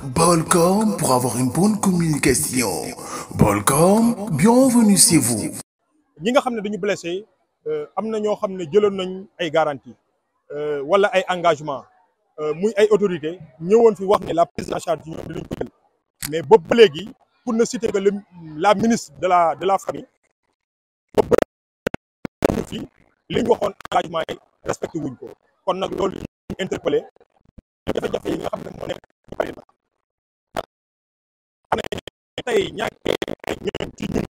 Bolcom pour avoir une bonne communication. Bolcom, bienvenue chez vous. ñi nga xam ne dañu blessé am na ñoo xam ne jëloon nañ ay garantie wala ay engagement muy ay autorité ñëwoon fi wax ne la prise en charge ñoom dinañ ko jël mais boobu ba léegi pour ne citer que la ministre de la famille boobu fi li ñu waxoon engagement yi respecté wuñ ko kon nag loolu ñu interpellé jafe-jafe yi nga xam ne moo nekk ci bari na xam ne tey ñàkkee ñoom ci ñun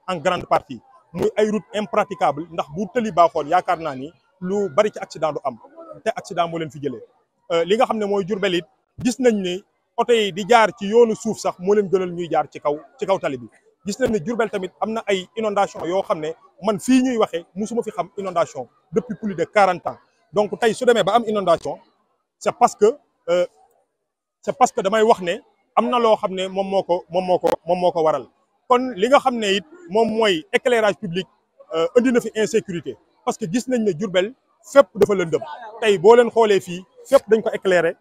en grande partie muy ay route impraticable ndax bu tëli baaxoon yaakaar naa ni lu bari ci accident du am te accident moo leen fi jëlee li nga xam ne mooy Diourbel it gis nañ ni oto yi di jaar ci yoonu suuf sax moo leen gënal ñuy jaar ci kaw tali bi gis nañ ne Diourbel tamit am na ay inondation yoo xam ne man fii ñuy waxee musuma fi xam inondation depuis plus de 40 ans donc tey su demee ba am inondation c'est parce que damay wax ne am na loo xam ne moom moo ko waral kon li nga xam ne it moom mooy éclairage public indi na fi insécurité parce que gis nañ ne Diourbel fépp dafa lëndëm tey boo leen xoolee fii fépp dañ ko éclairer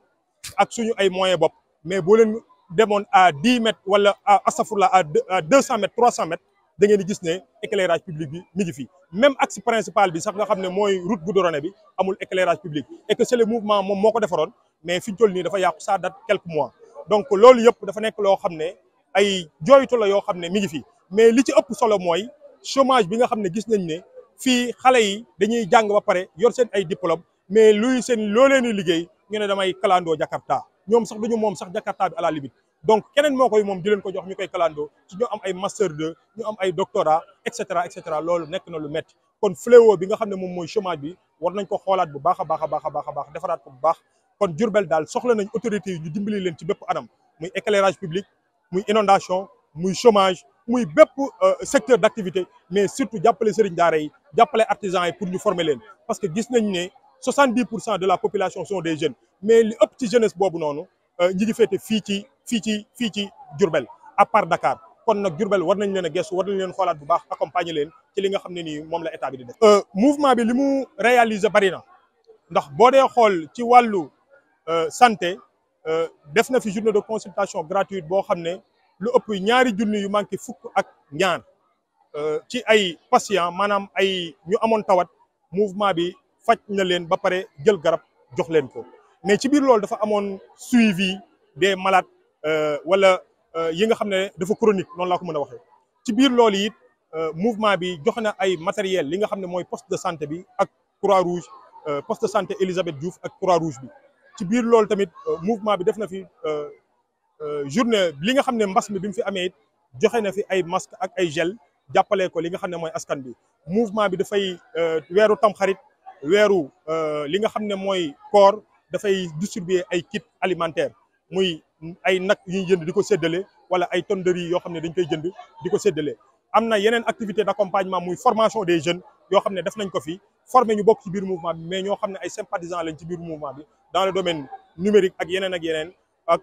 ak suñu ay moyens bopp mais boo leen demoon à 10 mètres wala astafurlah à 200 mètres 300 mètres da ngeen di gis ne éclairage public bi mi ngi fi même axe principal bi sax nga xam ne mooy route goudronnée bi amul éclairage public et que c'est le mouvement moom moo ko defaroon mais fi ñu toll nii dafa yàqu ça date quelques mois donc loolu yëpp dafa nekk loo xam ne ay jooytu la yoo xam ne mi ngi fi mais li ci ëpp solo mooy chômage bi nga xam ne gis nañ ne fii xale yi dañuy jàng ba pare yor seen ay diplôme mais luy seen loo leen di liggéey ñu ne damay kalandoo Jakarta ñoom sax duñu moom sax Jakarta bi à la limite donc keneen moo koy moom di leen ko jox ñu koy kalandoo ci ñoo am ay master 2 ñu am ay doctorat et cetera loolu nekk na lu métti kon fléau bi nga xam ne moom mooy chômage bi war nañ ko xoolaat bu baax a baax defaraat ko bu baax kon Diourbel daal soxla nañ autorités yi ñu dimbali leen ci bépp anam muy éclairage public muy inondation muy chômage muy bépp secteur d'activité mais surtout jàppale sëriñ daara yi jàppale artisans yi pour ñu former leen parce que gis nañ ne 70% de la population sont des jeunes mais li ëpp ci jeunesse boobu noonu ñi ngi féete fii ci Diourbel à part Dakar kon nag Diourbel war nañ leen a gëstu war nañ leen xoolaat bu baax accompagner leen ci li nga xam ne nii moom la état bi di def. mouvement bi li mu réaliser bari na ndax boo dee xool ci wàllu santé def na fi journée de consultation gratuite boo xam ne lu ëpp 2 junni yu manqué fukk ak ñaar ci ay patients maanaam ay ñu amoon tawat mouvement bi faj na leen ba pare jël garab jox leen ko mais ci biir loolu dafa amoon suivi des malades wala yi nga xam ne dafa chronique noonu laa ko mën a waxee ci biir loolu it mouvement bi joxe na ay matériel li nga xam ne mooy poste de santé bi ak Croix-Rouge poste de santé Elisabeth Diouf ak Croix-Rouge bi ci biir loolu tamit mouvement bi def na fi journée li nga xam ne mbas mi bi mu fi amee it joxe na fi ay masque ak ay gel jàppale ko li nga xam ne mooy askan bi mouvement bi dafay weeru tamxarit weeru li nga xam ne mooy koor dafay distribuer ay kits alimentaires muy ay nag yu ñuy jënd di ko séddale wala ay tonnes de riz yoo xam ne dañ koy jënd di ko séddale am na yeneen activité d'accompagnement muy formation des jeunes yoo xam ne def nañ ko fi former ñu bokk ci biir mouvement bi mais ñoo xam ne ay sympathisants lañ ci biir mouvement bi dans le domaine numérique ak yeneen ak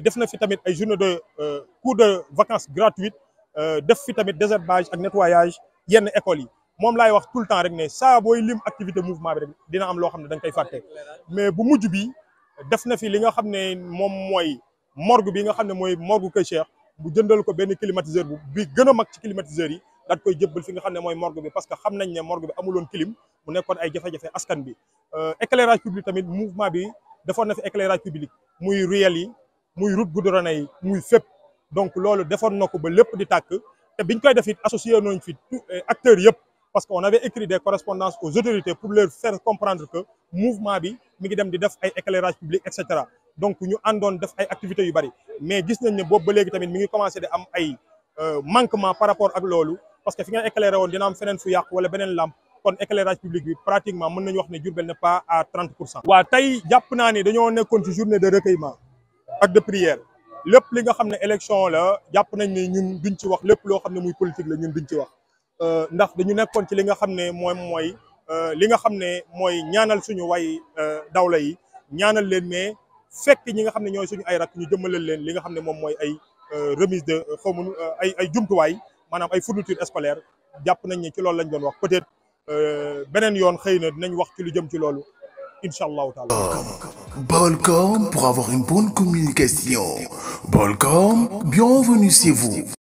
def na fi tamit ay journée de cours de vacances gratuites def fi tamit désherbage ak nettoyage yenn écoles yi moom laay wax tout le temps rek ne saa booy lim activité mouvement bi rek dina am loo xam ne da nga koy fàtte mais bu mujj bi def na fi li nga xam ne moom mooy morgue bi nga xam ne mooy morgue Kër Cheikh bu jëndal ko benn climatiseur bi gën a mag ci climatiseurs yi daat koy jëbbal fi nga xam ne mooy morgue bi parce que xam nañ ne morgue bi amuloon clim mu nekkoon ay jafe-jafe askan bi éclairage public tamit mouvement bi defoon na fi éclairage public muy ruelle yi muy route goudronnée yi muy fépp donc loolu defoon na ko ba lépp di tàkk te biñ koy def it associé nañ fi acteurs yëpp parce que on avait écrit des correspondances aux autorités pour leur faire comprendre que mouvement bi mi ngi dem di def ay éclairage public et cetera donc ñu àndoon def ay activités yu bari mais gis nañ ne boobu ba léegi tamit mi ngi commencé di am ay manquement par rapport ak loolu parce que fi nga éclairé woon dina am feneen fu yàqu wala beneen lampe kon éclairage public bi pratiquement mën nañu wax ne Diourbel n'est pas à 30%. waaw tey jàpp naa ni dañoo nekkoon ci journée de recueillement ak de prière lépp li nga xam ne élection la jàpp nañ ne ñun duñ ci wax lépp loo xam ne muy politique la ñun duñ ci wax ndax dañu nekkoon ci li nga xam ne mooy li nga xam ne mooy ñaanal suñu way dawla yi ñaanal leen mais fekk ñi nga xam ne ñooy suñu ay rak ñu jëmmalal leen li nga xam ne moom mooy ay remise de ay jumtuwaay maanaam ay fourniture scolaire jàpp nañ ne ci loolu lañ doon wax peut-être beneen yoon xëy na dinañ wax ci lu jëm ci loolu incha allahu taala. Bolcom pour avoir une bonne communication. Bolcom, bienvenue chez vous.